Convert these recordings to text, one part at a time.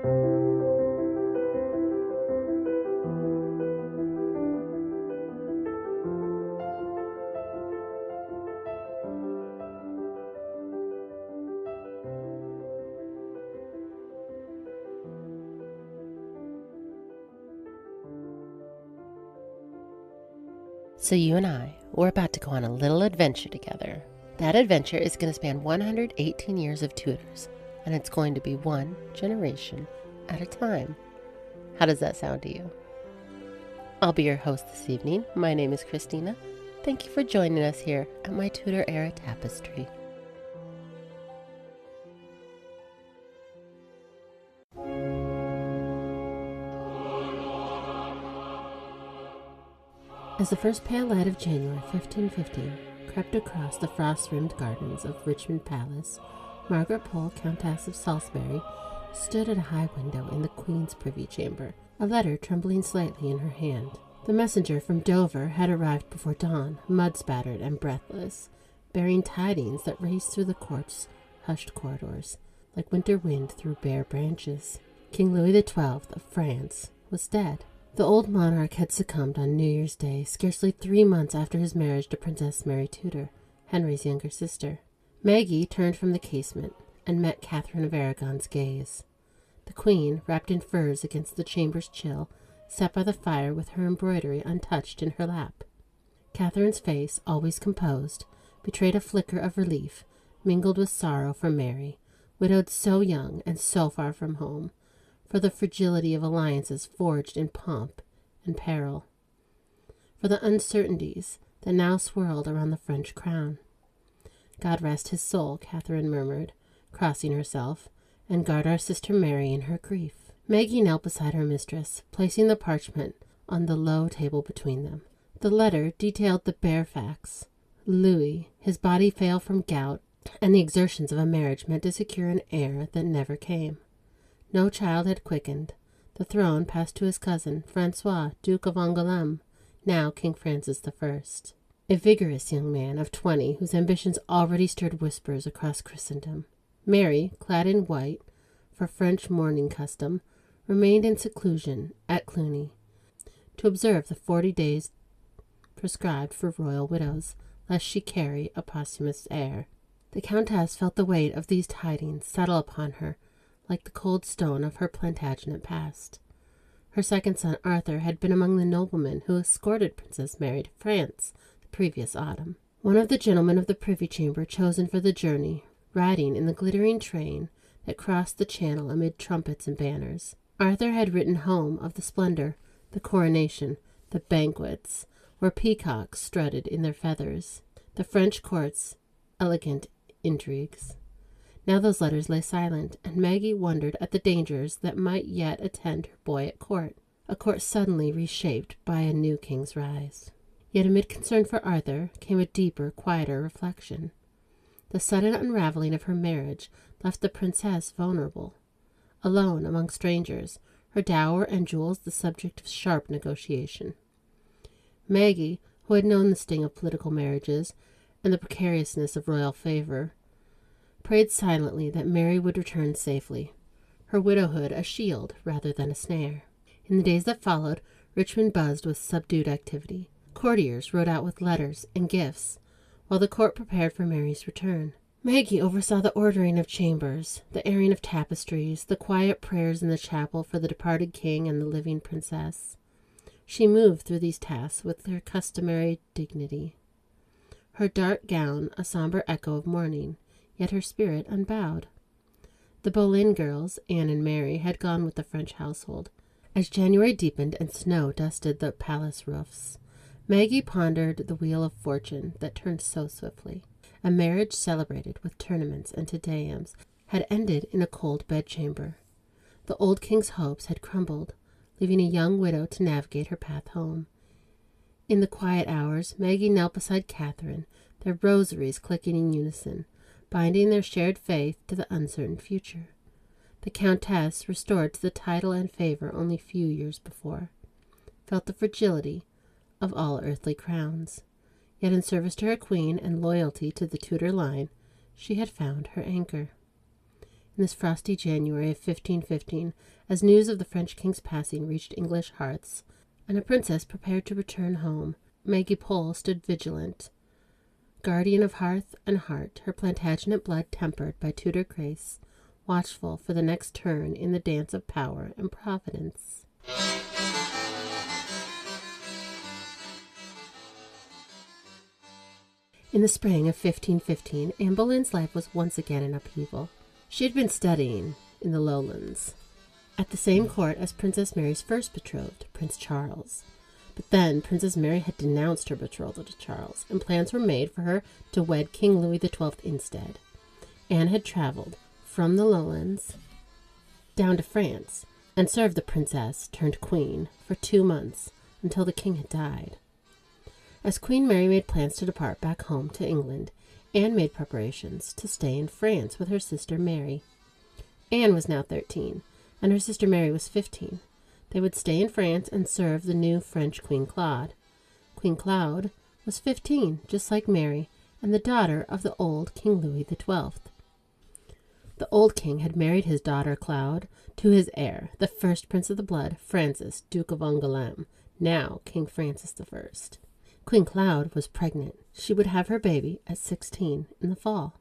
So you and we're about to go on a little adventure together. That adventure is going to span 118 years of Tudors, and it's going to be one generation at a time. How does that sound to you? I'll be your host this evening. My name is Christina. Thank you for joining us here at my Tudor era Tapestry. As the first pale light of January 1515 crept across the frost-rimmed gardens of Richmond Palace, Margaret Pole, Countess of Salisbury, stood at a high window in the Queen's privy chamber, a letter trembling slightly in her hand. The messenger from Dover had arrived before dawn, mud-spattered and breathless, bearing tidings that raced through the court's hushed corridors, like winter wind through bare branches. King Louis XII of France was dead. The old monarch had succumbed on New Year's Day, scarcely 3 months after his marriage to Princess Mary Tudor, Henry's younger sister. Maggie turned from the casement and met Catherine of Aragon's gaze. The Queen, wrapped in furs against the chamber's chill, sat by the fire with her embroidery untouched in her lap. Catherine's face, always composed, betrayed a flicker of relief, mingled with sorrow for Mary, widowed so young and so far from home, for the fragility of alliances forged in pomp and peril, for the uncertainties that now swirled around the French crown. God rest his soul, Catherine murmured, crossing herself, and guard our sister Mary in her grief. Maggie knelt beside her mistress, placing the parchment on the low table between them. The letter detailed the bare facts. Louis, his body failed from gout, and the exertions of a marriage meant to secure an heir that never came. No child had quickened. The throne passed to his cousin, Francois, Duke of Angoulême, now King Francis I, a vigorous young man of 20 whose ambitions already stirred whispers across Christendom. Mary, clad in white, for French mourning custom, remained in seclusion at Cluny to observe the 40 days prescribed for royal widows, lest she carry a posthumous heir. The Countess felt the weight of these tidings settle upon her, like the cold stone of her Plantagenet past. Her second son, Arthur, had been among the noblemen who escorted Princess Mary to France the previous autumn. One of the gentlemen of the privy chamber chosen for the journey, riding in the glittering train that crossed the channel amid trumpets and banners. Arthur had written home of the splendor, the coronation, the banquets, where peacocks strutted in their feathers, the French court's elegant intrigues. Now those letters lay silent, and Maggie wondered at the dangers that might yet attend her boy at court, a court suddenly reshaped by a new king's rise. Yet amid concern for Arthur came a deeper, quieter reflection. The sudden unraveling of her marriage left the princess vulnerable. Alone among strangers, her dower and jewels the subject of sharp negotiation. Maggie, who had known the sting of political marriages and the precariousness of royal favor, prayed silently that Mary would return safely, her widowhood a shield rather than a snare. In the days that followed, Richmond buzzed with subdued activity. Courtiers rode out with letters and gifts, while the court prepared for Mary's return. Maggie oversaw the ordering of chambers, the airing of tapestries, the quiet prayers in the chapel for the departed king and the living princess. She moved through these tasks with her customary dignity, her dark gown a somber echo of mourning, yet her spirit unbowed. The Boleyn girls, Anne and Mary, had gone with the French household. As January deepened and snow dusted the palace roofs, Maggie pondered the wheel of fortune that turned so swiftly. A marriage celebrated with tournaments and te deums had ended in a cold bedchamber. The old king's hopes had crumbled, leaving a young widow to navigate her path home. In the quiet hours, Maggie knelt beside Catherine, their rosaries clicking in unison, binding their shared faith to the uncertain future. The Countess, restored to the title and favor only few years before, felt the fragility of all earthly crowns. Yet in service to her queen and loyalty to the Tudor line, she had found her anchor. in this frosty January of 1515, as news of the French king's passing reached English hearths, and a princess prepared to return home. Maggie Pole stood vigilant, guardian of hearth and heart, her Plantagenet blood tempered by Tudor grace, watchful for the next turn in the dance of power and providence. In the spring of 1515, Anne Boleyn's life was once again in upheaval. She had been studying in the Lowlands, at the same court as Princess Mary's first betrothed, Prince Charles. But then Princess Mary had denounced her betrothal to Charles, and plans were made for her to wed King Louis XII instead. Anne had traveled from the Lowlands down to France and served the princess turned queen for 2 months until the king had died. As Queen Mary made plans to depart back home to England, Anne made preparations to stay in France with her sister Mary. Anne was now 13, and her sister Mary was 15. They would stay in France and serve the new French Queen Claude. Queen Claude was 15, just like Mary, and the daughter of the old King Louis XII. The old king had married his daughter Claude to his heir, the first prince of the blood, Francis, Duke of Angoulême, now King Francis I. Queen Claude was pregnant. She would have her baby at 16 in the fall.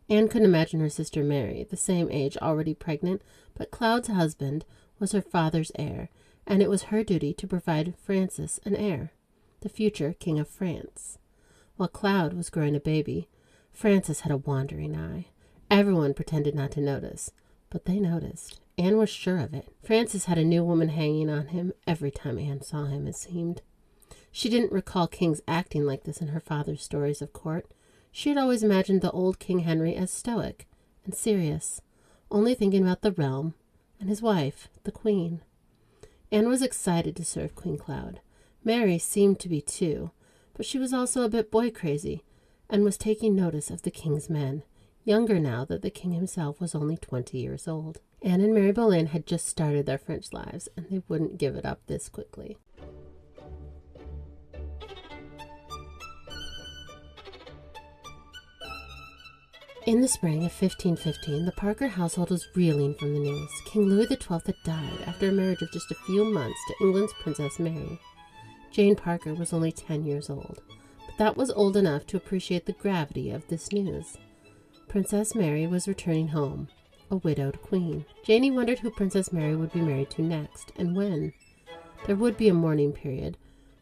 Anne couldn't imagine her sister Mary, the same age, already pregnant, but Claude's husband was her father's heir, and it was her duty to provide Francis an heir, the future King of France. While Claude was growing a baby, Francis had a wandering eye. Everyone pretended not to notice, but they noticed. Anne was sure of it. Francis had a new woman hanging on him every time Anne saw him, it seemed. She didn't recall kings acting like this in her father's stories of court. She had always imagined the old King Henry as stoic and serious, only thinking about the realm and his wife, the queen. Anne was excited to serve Queen Claude. Mary seemed to be too, but she was also a bit boy-crazy and was taking notice of the king's men, younger now that the king himself was only 20 years old. Anne and Mary Boleyn had just started their French lives, and they wouldn't give it up this quickly. In the spring of 1515, the Parker household was reeling from the news. King Louis XII had died after a marriage of just a few months to England's Princess Mary. Jane Parker was only 10 years old, but that was old enough to appreciate the gravity of this news. Princess Mary was returning home, a widowed queen. Janie wondered who Princess Mary would be married to next, and when. There would be a mourning period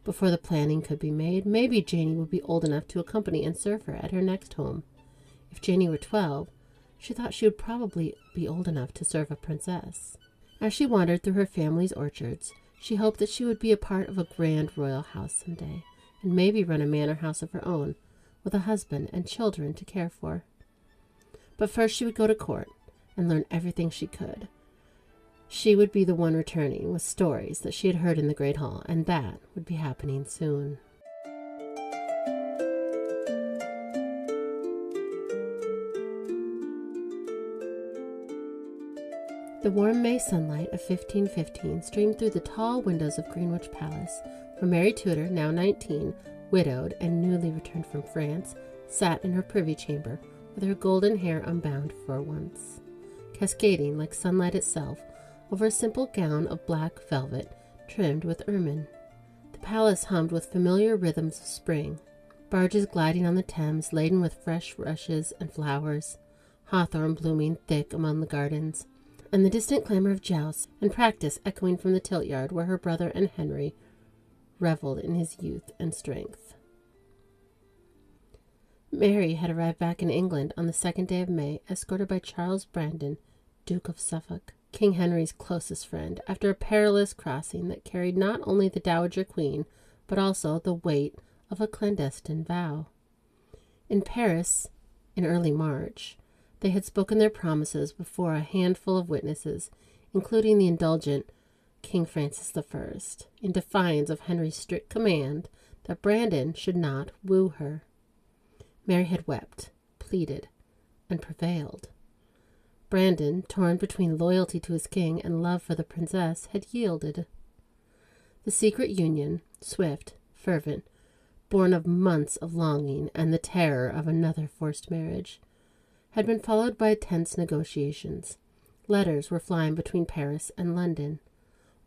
before the planning could be made. Maybe Janie would be old enough to accompany and serve her at her next home. If Janie were 12, she thought she would probably be old enough to serve a princess. As she wandered through her family's orchards, she hoped that she would be a part of a grand royal house someday, and maybe run a manor house of her own, with a husband and children to care for. But first she would go to court and learn everything she could. She would be the one returning with stories that she had heard in the Great Hall, and that would be happening soon. The warm May sunlight of 1515 streamed through the tall windows of Greenwich Palace, where Mary Tudor, now 19, widowed and newly returned from France, sat in her privy chamber, with her golden hair unbound for once, cascading like sunlight itself over a simple gown of black velvet trimmed with ermine. The palace hummed with familiar rhythms of spring, barges gliding on the Thames laden with fresh rushes and flowers, hawthorn blooming thick among the gardens, and the distant clamor of jousts and practice echoing from the tilt-yard where her brother and Henry reveled in his youth and strength. Mary had arrived back in England on the 2nd day of May, escorted by Charles Brandon, Duke of Suffolk, King Henry's closest friend, after a perilous crossing that carried not only the Dowager Queen, but also the weight of a clandestine vow. In Paris, in early March, they had spoken their promises before a handful of witnesses, including the indulgent King Francis I, in defiance of Henry's strict command that Brandon should not woo her. Mary had wept, pleaded, and prevailed. Brandon, torn between loyalty to his king and love for the princess, had yielded. The secret union, swift, fervent, born of months of longing and the terror of another forced marriage, had been followed by tense negotiations. Letters were flying between Paris and London.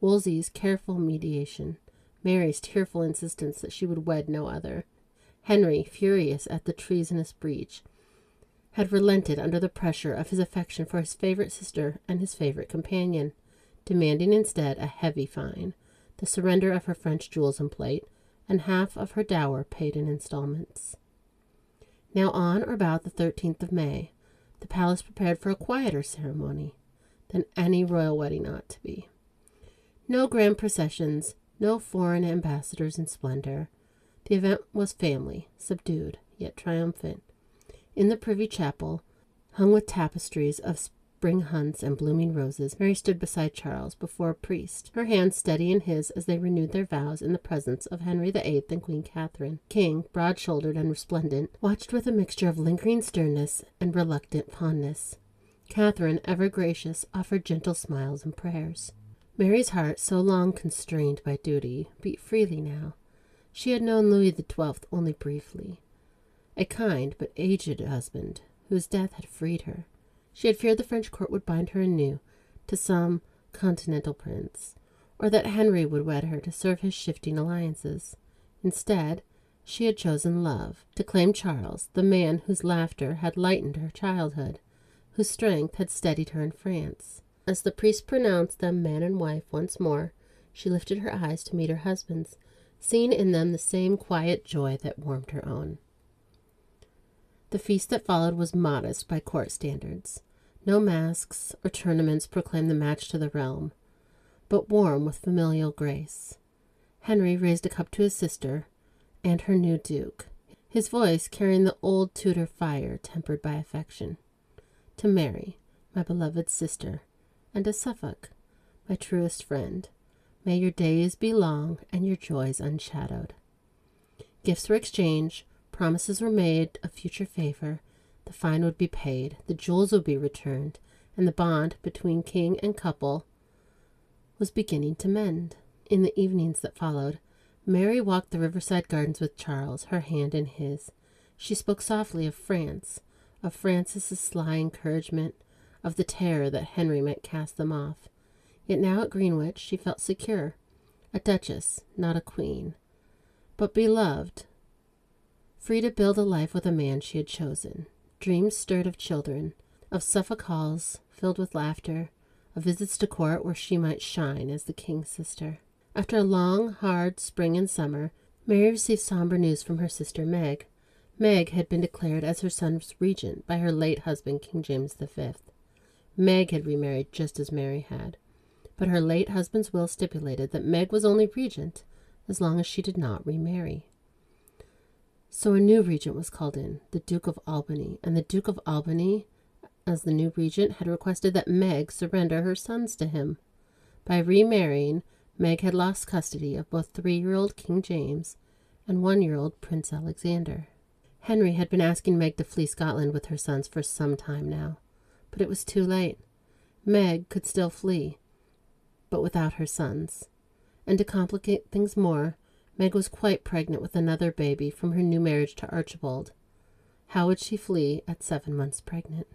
Wolsey's careful mediation, Mary's tearful insistence that she would wed no other. Henry, furious at the treasonous breach, had relented under the pressure of his affection for his favorite sister and his favorite companion, demanding instead a heavy fine, the surrender of her French jewels and plate, and half of her dower paid in installments. Now on or about the 13th of May, the palace prepared for a quieter ceremony than any royal wedding ought to be. No grand processions, no foreign ambassadors in splendor. The event was family, subdued, yet triumphant. In the privy chapel, hung with tapestries of spring hunts and blooming roses, Mary stood beside Charles before a priest, her hand steady in his as they renewed their vows in the presence of Henry VIII and Queen Catherine. King, broad-shouldered and resplendent, watched with a mixture of lingering sternness and reluctant fondness. Catherine, ever gracious, offered gentle smiles and prayers. Mary's heart, so long constrained by duty, beat freely now. She had known Louis XII only briefly, a kind but aged husband whose death had freed her. She had feared the French court would bind her anew to some continental prince, or that Henry would wed her to serve his shifting alliances. Instead, she had chosen love, to claim Charles, the man whose laughter had lightened her childhood, whose strength had steadied her in France. As the priest pronounced them man and wife once more, she lifted her eyes to meet her husband's, seeing in them the same quiet joy that warmed her own. The feast that followed was modest by court standards. No masks or tournaments proclaimed the match to the realm, but warm with familial grace. Henry raised a cup to his sister and her new duke, his voice carrying the old Tudor fire tempered by affection. To Mary, my beloved sister, and to Suffolk, my truest friend, may your days be long and your joys unshadowed. Gifts were exchanged, promises were made of future favor, the fine would be paid, the jewels would be returned, and the bond between king and couple was beginning to mend. In the evenings that followed, Mary walked the riverside gardens with Charles, her hand in his. She spoke softly of France, of Francis's sly encouragement, of the terror that Henry might cast them off. Yet now at Greenwich she felt secure, a duchess, not a queen, but beloved, free to build a life with a man she had chosen. Dreams stirred of children, of Suffolk halls filled with laughter, of visits to court where she might shine as the king's sister. After a long, hard spring and summer, Mary received somber news from her sister Meg. Meg had been declared as her son's regent by her late husband, King James V. Meg had remarried just as Mary had, but her late husband's will stipulated that Meg was only regent as long as she did not remarry. So a new regent was called in, the Duke of Albany, and the Duke of Albany, as the new regent, had requested that Meg surrender her sons to him. By remarrying, Meg had lost custody of both 3-year-old King James and 1-year-old Prince Alexander. Henry had been asking Meg to flee Scotland with her sons for some time now, but it was too late. Meg could still flee, but without her sons. And to complicate things more, Meg was quite pregnant with another baby from her new marriage to Archibald. How would she flee at 7 months pregnant?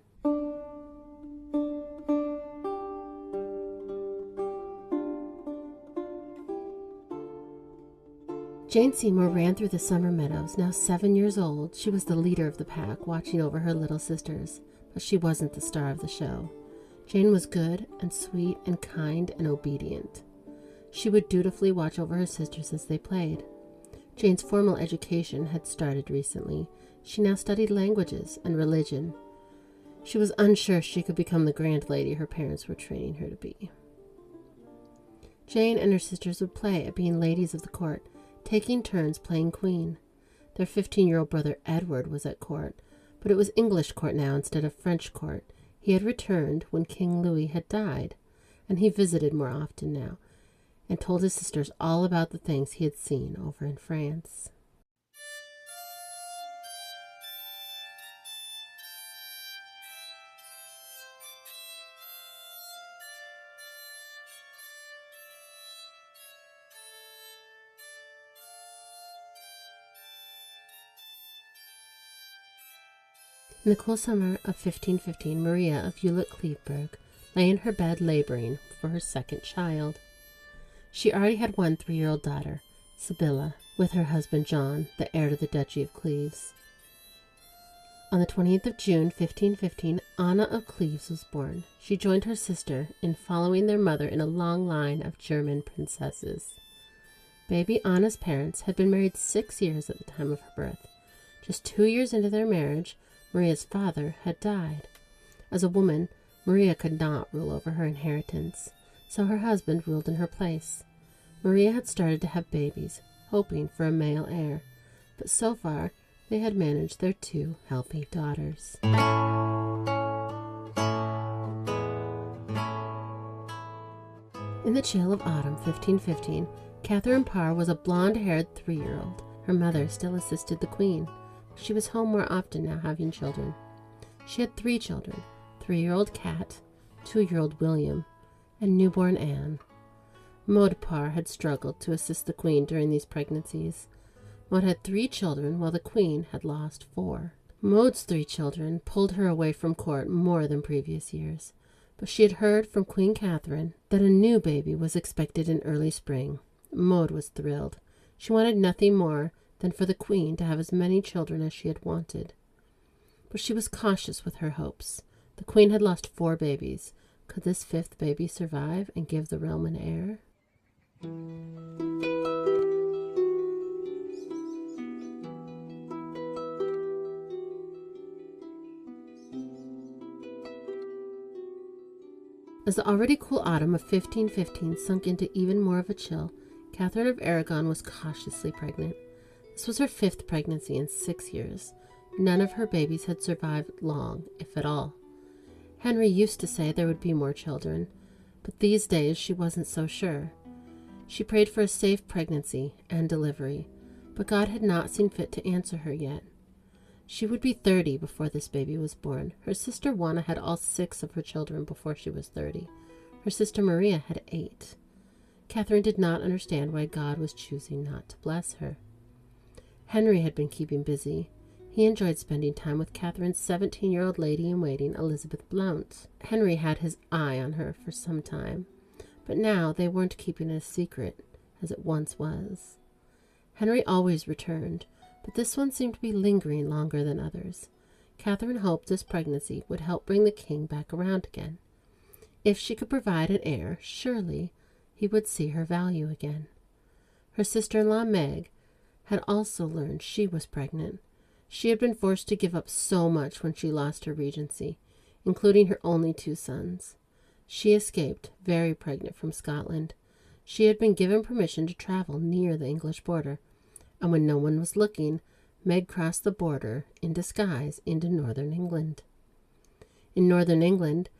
Jane Seymour ran through the summer meadows. Now 7 years old, she was the leader of the pack, watching over her little sisters, but she wasn't the star of the show. Jane was good and sweet and kind and obedient. She would dutifully watch over her sisters as they played. Jane's formal education had started recently. She now studied languages and religion. She was unsure she could become the grand lady her parents were training her to be. Jane and her sisters would play at being ladies of the court, taking turns playing queen. Their 15-year-old brother Edward was at court, but it was English court now instead of French court. He had returned when King Louis had died, and he visited more often now, and told his sisters all about the things he had seen over in France. In the cool summer of 1515, Maria of Hewlett-Cleveburg lay in her bed laboring for her second child. She already had one 3-year-old daughter, Sibylla, with her husband John, the heir to the Duchy of Cleves. On the 20th of June, 1515, Anna of Cleves was born. She joined her sister in following their mother in a long line of German princesses. Baby Anna's parents had been married 6 years at the time of her birth. Just 2 years into their marriage, Maria's father had died. As a woman, Maria could not rule over her inheritance, so her husband ruled in her place. Maria had started to have babies, hoping for a male heir, but so far they had managed their 2 healthy daughters. In the chill of autumn 1515, Catherine Parr was a blonde-haired 3-year-old. Her mother still assisted the queen. She was home more often now, having children. She had 3 children, 3-year-old Kat, 2-year-old William, and newborn Anne. Maud Parr had struggled to assist the queen during these pregnancies. Maud had 3 children, while the queen had lost 4. Maud's 3 children pulled her away from court more than previous years, but she had heard from Queen Catherine that a new baby was expected in early spring. Maud was thrilled. She wanted nothing more than for the queen to have as many children as she had wanted. But she was cautious with her hopes. The queen had lost 4 babies. Could this 5th baby survive and give the realm an heir? As the already cool autumn of 1515 sunk into even more of a chill, Catherine of Aragon was cautiously pregnant. This was her 5th pregnancy in 6 years. None of her babies had survived long, if at all. Henry used to say there would be more children, but these days she wasn't so sure. She prayed for a safe pregnancy and delivery, but God had not seen fit to answer her yet. She would be 30 before this baby was born. Her sister Juana had all 6 of her children before she was 30. Her sister Maria had 8. Catherine did not understand why God was choosing not to bless her. Henry had been keeping busy. He enjoyed spending time with Catherine's 17-year-old lady-in-waiting, Elizabeth Blount. Henry had his eye on her for some time, but now they weren't keeping it a secret, as it once was. Henry always returned, but this one seemed to be lingering longer than others. Catherine hoped this pregnancy would help bring the king back around again. If she could provide an heir, surely he would see her value again. Her sister-in-law Meg had also learned she was pregnant. She had been forced to give up so much when she lost her regency, including her only 2 sons. She escaped, very pregnant, from Scotland. She had been given permission to travel near the English border, and when no one was looking, Meg crossed the border in disguise into northern England. In northern England,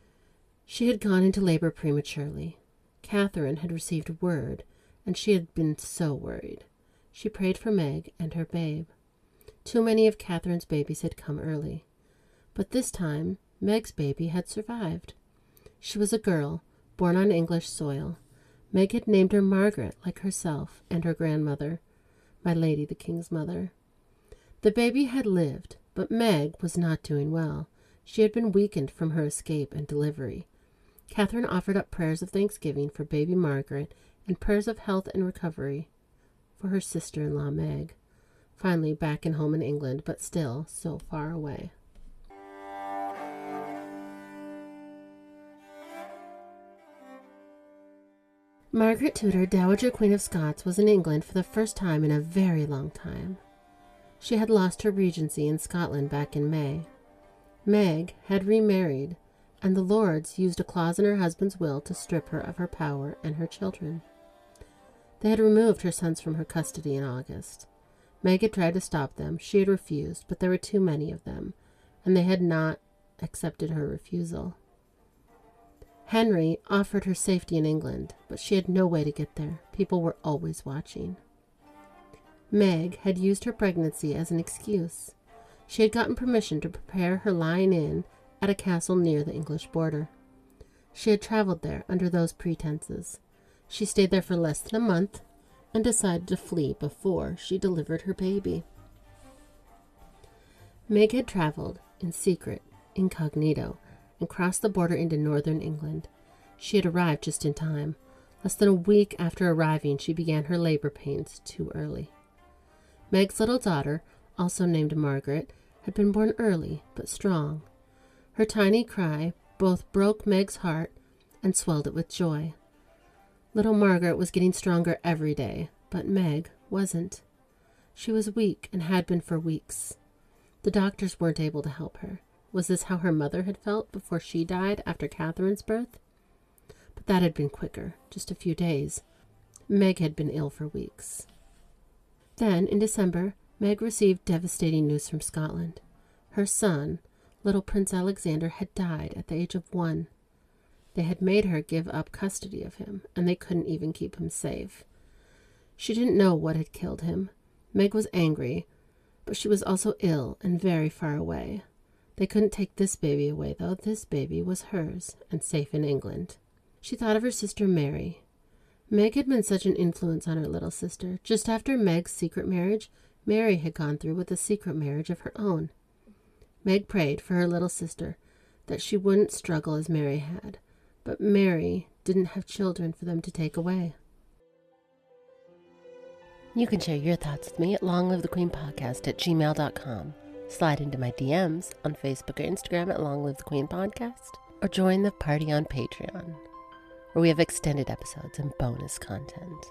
she had gone into labor prematurely. Catherine had received word, and she had been so worried. She prayed for Meg and her babe. Too many of Catherine's babies had come early, but this time Meg's baby had survived. She was a girl, born on English soil. Meg had named her Margaret, like herself and her grandmother, my lady the king's mother. The baby had lived, but Meg was not doing well. She had been weakened from her escape and delivery. Catherine offered up prayers of thanksgiving for baby Margaret and prayers of health and recovery for her sister-in-law Meg, finally back in home in England, but still so far away. Margaret Tudor, Dowager Queen of Scots, was in England for the first time in a very long time. She had lost her regency in Scotland back in May. Meg had remarried, and the Lords used a clause in her husband's will to strip her of her power and her children. They had removed her sons from her custody in August. Meg had tried to stop them. She had refused, but there were too many of them, and they had not accepted her refusal. Henry offered her safety in England, but she had no way to get there. People were always watching. Meg had used her pregnancy as an excuse. She had gotten permission to prepare her lying-in at a castle near the English border. She had traveled there under those pretenses. She stayed there for less than a month and decided to flee before she delivered her baby. Meg had traveled in secret, incognito, and crossed the border into northern England. She had arrived just in time. Less than a week after arriving, she began her labor pains too early. Meg's little daughter, also named Margaret, had been born early but strong. Her tiny cry both broke Meg's heart and swelled it with joy. Little Margaret was getting stronger every day, but Meg wasn't. She was weak and had been for weeks. The doctors weren't able to help her. Was this how her mother had felt before she died after Catherine's birth? But that had been quicker, just a few days. Meg had been ill for weeks. Then, in December, Meg received devastating news from Scotland. Her son, little Prince Alexander, had died at the age of 1. They had made her give up custody of him, and they couldn't even keep him safe. She didn't know what had killed him. Meg was angry, but she was also ill and very far away. They couldn't take this baby away, though. This baby was hers and safe in England. She thought of her sister Mary. Meg had been such an influence on her little sister. Just after Meg's secret marriage, Mary had gone through with a secret marriage of her own. Meg prayed for her little sister that she wouldn't struggle as Mary had, but Mary didn't have children for them to take away. You can share your thoughts with me at longlivethequeenpodcast@gmail.com. Slide into my DMs on Facebook or Instagram at Long Live the Queen Podcast, or join the party on Patreon, where we have extended episodes and bonus content.